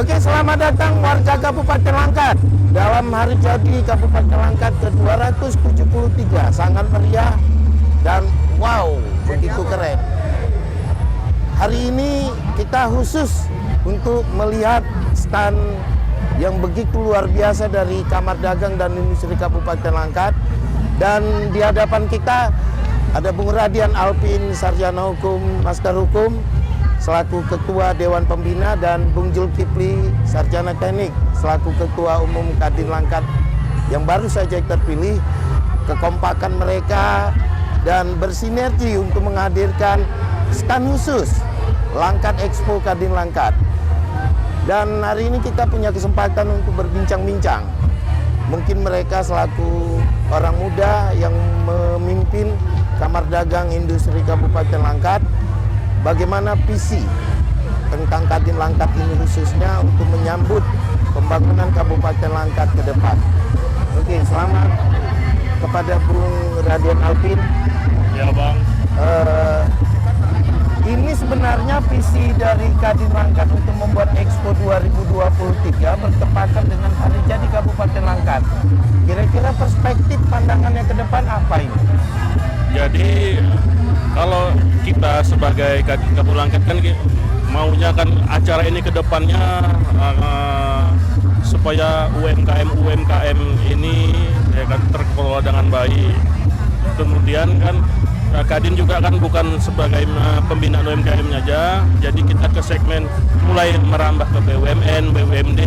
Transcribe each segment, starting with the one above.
Oke, selamat datang warga Kabupaten Langkat. Dalam hari jadi Kabupaten Langkat ke-273, sangat meriah dan wow, begitu keren. Hari ini kita khusus untuk melihat stand yang begitu luar biasa dari Kamar Dagang dan Industri Kabupaten Langkat. Dan di hadapan kita ada Bung Radian Alpin, Sarjana Hukum, Master Hukum, selaku Ketua Dewan Pembina, dan Bung Zulkifli, Sarjana Teknik, selaku Ketua Umum Kadin Langkat yang baru saja terpilih. Kekompakan mereka dan bersinergi untuk menghadirkan stand khusus Langkat Expo Kadin Langkat. Dan hari ini kita punya kesempatan untuk berbincang-bincang. Mungkin mereka selaku orang muda yang memimpin Kamar Dagang Industri Kabupaten Langkat, bagaimana visi tentang Kadin Langkat ini khususnya untuk menyambut pembangunan Kabupaten Langkat ke depan. Oke, selamat kepada Bung Radian Alpin. Ya Bang. Ini sebenarnya visi dari Kadin Langkat untuk membuat Expo 2023 bertepatan dengan hari jadi Kabupaten Langkat. Kira-kira perspektif pandangannya ke depan apa ini? Jadi kalau kita sebagai Kadin Kabupaten Langkat kan maunya kan acara ini ke depannya supaya UMKM ini ya kan terkelola dengan baik. Kemudian kan Kadin juga kan bukan sebagai pembinaan UMKM aja, jadi kita ke segmen mulai merambah ke BUMN, BUMD,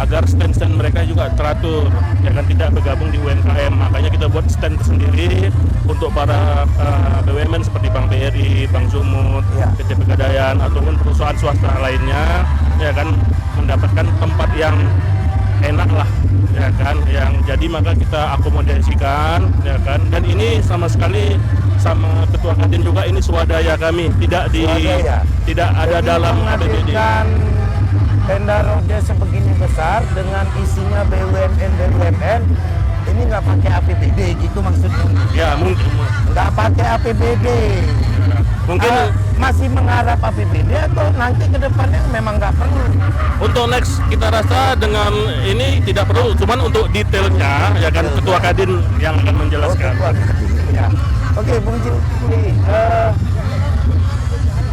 agar stand-stand mereka juga teratur, ya kan tidak bergabung di UMKM. Makanya kita buat stand sendiri untuk para BUMN seperti Bank BRI, Bank Sumut, PT Pegadaian, ataupun perusahaan swasta lainnya, ya kan mendapatkan tempat yang enak lah, ya kan, yang jadi maka kita akomodasikan, ya kan. Dan ini sama sekali sama Ketua Kadin juga ini swadaya kami, tidak ada jadi dalam APBD. Tenda roda sebegini besar dengan isinya BUMN, ini nggak pakai APBD gitu maksudnya? Ya mungkin Nggak pakai APBD. mungkin Masih mengharap APBD atau nanti ke depannya memang nggak perlu? untuk next kita rasa dengan ini tidak perlu, cuman untuk detailnya ya kan Ketua Kadin yang akan menjelaskan. Ya. Oke, Bung Zulkifli,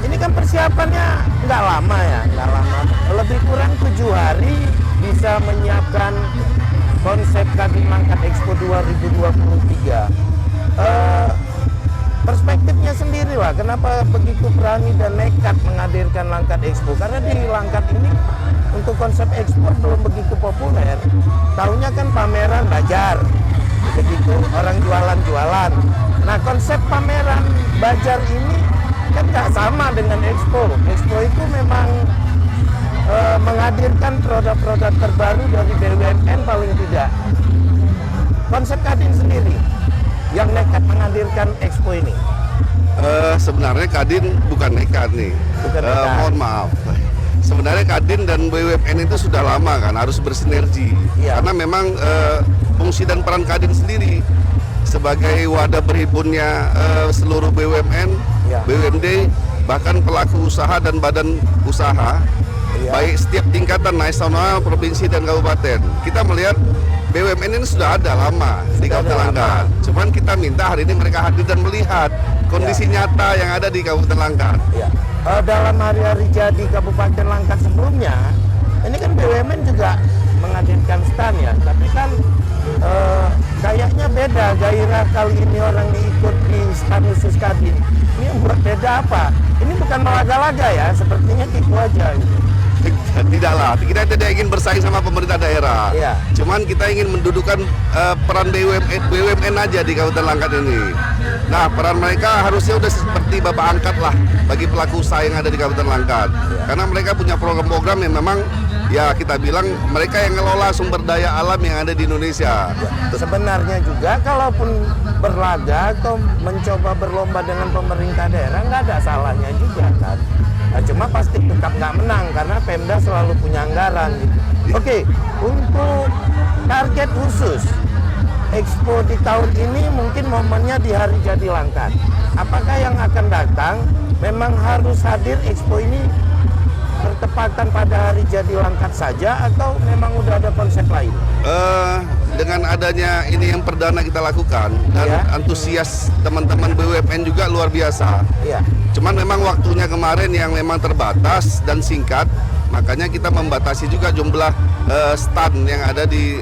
ini kan persiapannya nggak lama ya, lebih kurang 7 hari bisa menyiapkan konsep Kadin Langkat Expo 2023. Perspektifnya sendiri lah, kenapa begitu berani dan nekat menghadirkan Langkat Expo? Karena di Langkat ini untuk konsep ekspor belum begitu populer. Tahunya kan pameran Bajar, begitu orang jualan-jualan. Nah, konsep pameran Bajar ini kan nggak sama dengan Expo. Expo itu memang menghadirkan produk-produk terbaru dari BUMN paling tidak. Konsep Kadin sendiri yang nekat menghadirkan Expo ini? Sebenarnya Kadin bukan nekat nih. Mohon maaf. Sebenarnya Kadin dan BUMN itu sudah lama kan harus bersinergi. Karena memang fungsi dan peran Kadin sendiri sebagai wadah berhimpunnya seluruh BUMN, BUMD, bahkan pelaku usaha dan badan usaha, baik setiap tingkatan nasional, provinsi dan kabupaten. Kita melihat BUMN ini sudah ada lama di Kabupaten Langkat. Cuman kita minta hari ini mereka hadir dan melihat kondisi nyata yang ada di Kabupaten Langkat. Dalam hari-hari jadi Kabupaten Langkat sebelumnya, ini kan BUMN juga menghadirkan stand ya, tapi kan kayaknya beda. Gairah kali ini orang ikut di stand khusus Kadin. Ini yang buat beda apa? Ini bukan melaga-laga ya, sepertinya tipu aja gitu. Tidaklah, kita tidak ingin bersaing sama pemerintah daerah. Cuman kita ingin mendudukan peran BUMN aja di Kabupaten Langkat ini. Nah, peran mereka harusnya udah seperti bapak angkat lah bagi pelaku usaha yang ada di Kabupaten Langkat. Karena mereka punya program-program yang memang ya kita bilang mereka yang ngelola sumber daya alam yang ada di Indonesia. Sebenarnya juga kalaupun berlaga atau mencoba berlomba dengan pemerintah daerah nggak ada salahnya juga kan. Nah, cuma pasti tetap nggak menang karena Pemda selalu punya anggaran gitu. Oke, untuk target khusus Expo di tahun ini mungkin momennya di hari jadi Langkat. Apakah yang akan datang memang harus hadir Expo ini bertepatan pada hari jadi Langkat saja atau memang udah ada konsep lain? Dengan adanya ini yang perdana kita lakukan dan Iya. antusias teman-teman BUMN juga luar biasa. Iya. Cuman memang waktunya kemarin yang memang terbatas dan singkat, makanya kita membatasi juga jumlah stand yang ada di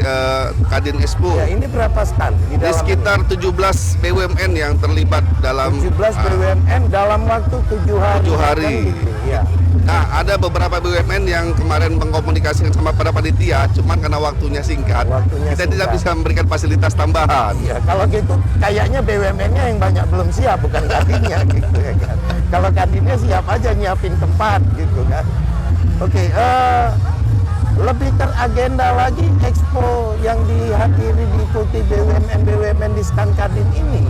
Kadin Expo. Ya, ini berapa stand di Ini dalam sekitar 17 BUMN yang terlibat dalam 17 BUMN dalam waktu 7 hari. 7 hari. Kan gitu, ya. Nah, ada beberapa BUMN yang kemarin mengkomunikasikan sama para panitia, cuman karena waktunya singkat, Waktunya kita tidak singkat. bisa memberikan fasilitas tambahan. Ya, kalau gitu kayaknya BUMN-nya yang banyak belum siap, bukan Kadinnya gitu ya kan. Kalau Kadinnya siap aja nyiapin tempat gitu kan. Oke, lebih teragenda lagi expo yang dihadiri diikuti BUMN di stand Kadin ini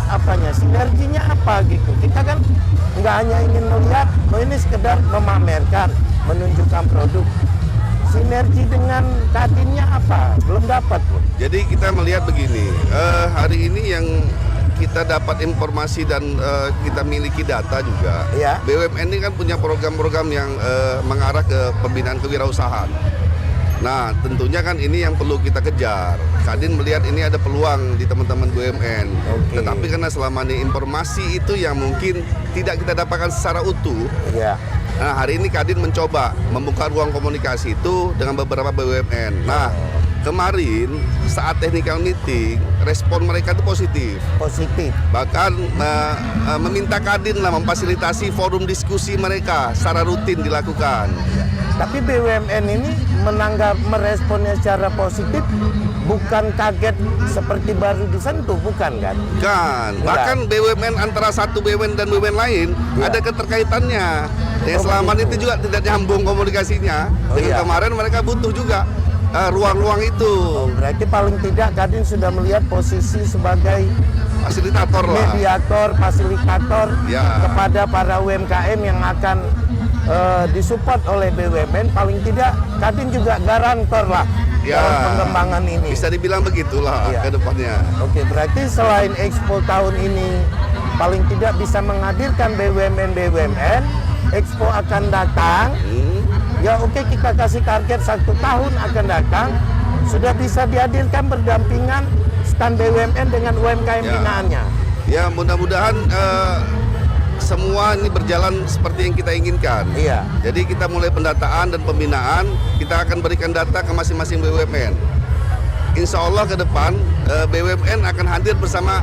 apanya, sinerginya apa gitu. Kita kan nggak hanya ingin melihat, ini sekedar memamerkan, menunjukkan produk. Sinergi dengan Kadinnya apa? Belum dapat. Jadi kita melihat begini, hari ini yang kita dapat informasi dan kita miliki data juga. Ya. BUMN ini kan punya program-program yang mengarah ke pembinaan kewirausahaan. Nah, tentunya kan ini yang perlu kita kejar. Kadin melihat ini ada peluang di teman-teman BUMN. Oke. Tetapi karena selama ini informasi itu yang mungkin tidak kita dapatkan secara utuh. Ya. Nah, hari ini Kadin mencoba membuka ruang komunikasi itu dengan beberapa BUMN. Nah, kemarin saat technical meeting, respon mereka itu positif. Positif. Bahkan meminta Kadin lah memfasilitasi forum diskusi mereka secara rutin dilakukan. Tapi BUMN ini meresponnya secara positif, bukan kaget seperti baru disentuh, bukan kan? Kan, bahkan BUMN antara satu BUMN dan BUMN lain Ya. ada keterkaitannya. Dan Oh, selama begitu. itu juga tidak nyambung komunikasinya. Oh, Dengan iya. kemarin mereka butuh juga ruang-ruang itu. Oh, berarti paling tidak Kadin sudah melihat posisi sebagai Fasilitator lah. mediator, fasilitator Ya. kepada para UMKM yang akan disupport oleh BUMN. Paling tidak Kadin juga garantor lah Ya. dalam pengembangan ini. Bisa dibilang begitulah Iya. ke depannya. Oke, berarti selain Expo tahun ini paling tidak bisa menghadirkan BUMN, Expo akan datang. Ya oke, kita kasih target 1 tahun akan datang. Sudah bisa dihadirkan berdampingan stand BUMN dengan UMKM Ya. binaannya. Ya, mudah-mudahan semua ini berjalan seperti yang kita inginkan. Iya. Jadi kita mulai pendataan dan pembinaan, kita akan berikan data ke masing-masing BUMN. Insya Allah ke depan BUMN akan hadir bersama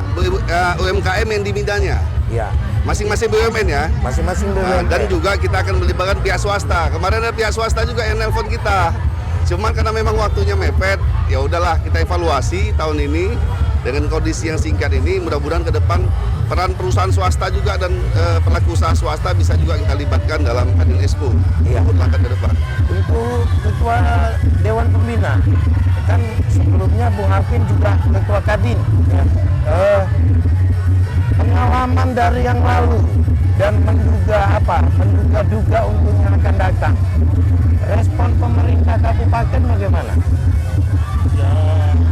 UMKM yang dibinanya. Iya. Masing-masing BUMN ya. Masing-masing BUMN. Dan juga kita akan melibatkan pihak swasta. Kemarin ada pihak swasta juga yang nelpon kita. Cuman karena memang waktunya mepet, ya udahlah kita evaluasi tahun ini dengan kondisi yang singkat ini. Mudah-mudahan ke depan peran perusahaan swasta juga dan pelaku usaha swasta bisa juga kita libatkan dalam Kadin Expo. Iya. Untuk langkah ke depan. Untuk ketua Dewan Pembina, kan sebelumnya Bung Hafin juga ketua Kadin. Ya. Pengalaman dari yang lalu dan menduga-duga untuk yang akan datang. Respon pemerintah kabupaten bagaimana? Ya,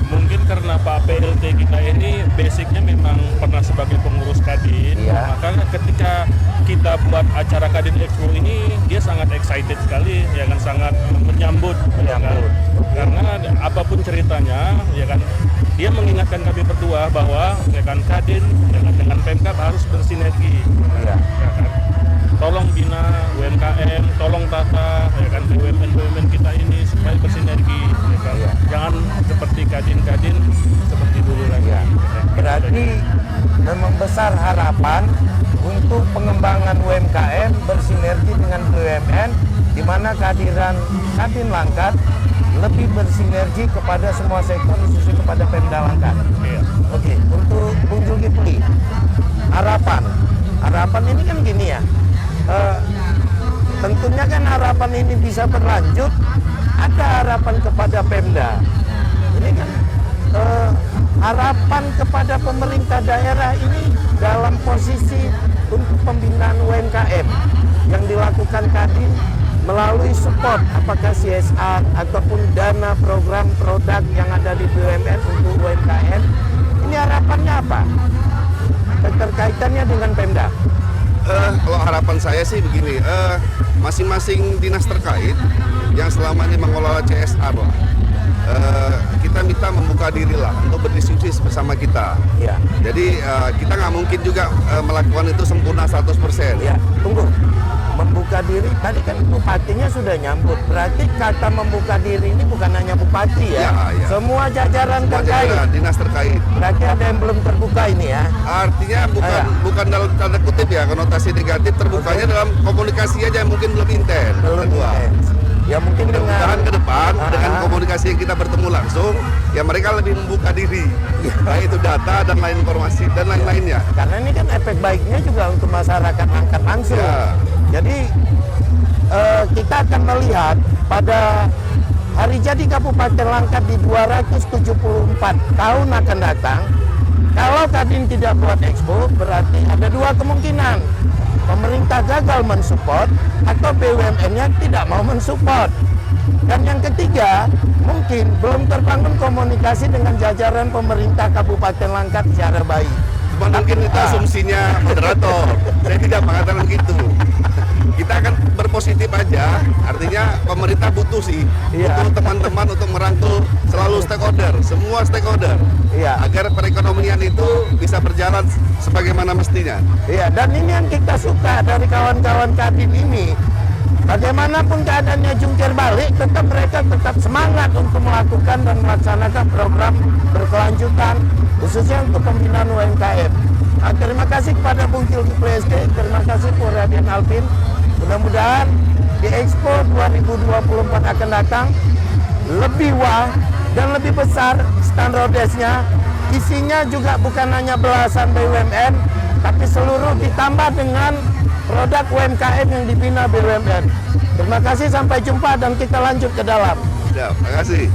mungkin karena Pak PLT kita ini basicnya memang pernah sebagai pengurus Kadin, Iya. maka ketika kita buat acara Kadin Expo ini dia sangat excited sekali, ya kan, sangat menyambut. Ya kan? Karena apapun ceritanya, ya kan, dia mengingatkan kami berdua bahwa ya kan Kadin ya kan, dengan Pemkab harus bersinergi. Iya. Ya kan? Tolong bina UMKM, tolong tata ya kan BUMN kita ini supaya bersinergi, ya kan? Iya. Jangan seperti Kadin seperti dulu lagi. Ya. Berarti memang besar harapan untuk pengembangan UMKM bersinergi dengan BUMN, di mana kehadiran Kadin Langkat lebih bersinergi kepada semua sektor, khususnya kepada Pemda Langkat. Iya. Oke, untuk Bung Zulkifli, harapan ini kan gini ya, tentunya kan harapan ini bisa berlanjut, ada harapan kepada Pemda. Ini kan harapan kepada pemerintah daerah ini dalam posisi untuk pembinaan UMKM yang dilakukan Kadin melalui support, apakah CSR ataupun dana program produk yang ada di BUMN untuk UMKM. Ini harapannya apa? Keterkaitannya dengan Pemda. Kalau harapan saya sih begini, masing-masing dinas terkait yang selama ini mengelola CSR lah, kita minta membuka diri lah untuk berdiskusi bersama kita. Ya. Jadi kita nggak mungkin juga melakukan itu sempurna 100%. Ya, tunggu. Membuka diri, tadi kan bupatinya sudah nyambut. Berarti kata membuka diri ini bukan hanya bupati ya? Ya. Semua jajaran Semua terkait. jajaran dinas terkait. Berarti ada yang belum terbuka ini ya? Artinya bukan dalam tanda kutip ya, konotasi negatif, terbukanya dalam komunikasi aja yang mungkin belum intens. Belum intens. Ya mungkin Mudah-mudahan ke depan dengan Ah. komunikasi yang kita bertemu langsung, ya mereka lebih membuka diri, baik itu data dan lain informasi dan lain-lainnya. Karena ini kan efek baiknya juga untuk masyarakat angkat langsung. Ya. Jadi kita akan melihat pada hari jadi Kabupaten Langkat di 274 tahun akan datang, kalau Kadin tidak buat expo, berarti ada dua kemungkinan. Pemerintah gagal mensupport atau BUMN-nya tidak mau mensupport. Dan yang ketiga, mungkin belum terbangun komunikasi dengan jajaran pemerintah Kabupaten Langkat secara baik. Cuma mungkin itu asumsinya moderator. Saya tidak mengatakan begitu. Kita akan berpositif aja. Artinya pemerintah butuh sih, butuh teman-teman untuk merangkul selalu stakeholder, semua stakeholder, agar perekonomian itu bisa berjalan sebagaimana mestinya. Iya, dan ini yang kita suka dari kawan-kawan Kadin ini. Bagaimanapun keadaannya jungkir balik, tetap mereka tetap semangat untuk melakukan dan melaksanakan program berkelanjutan, khususnya untuk pembinaan UMKM. Nah, terima kasih kepada Bung Zulkifli SD, terima kasih Pak Raden Alvin. Mudah-mudahan di Expo 2024 akan datang lebih wah dan lebih besar stand rodesnya. Isinya juga bukan hanya belasan BUMN, tapi seluruh ditambah dengan produk UMKM yang dibina BUMN. Terima kasih, sampai jumpa dan kita lanjut ke dalam. Ya, terima kasih.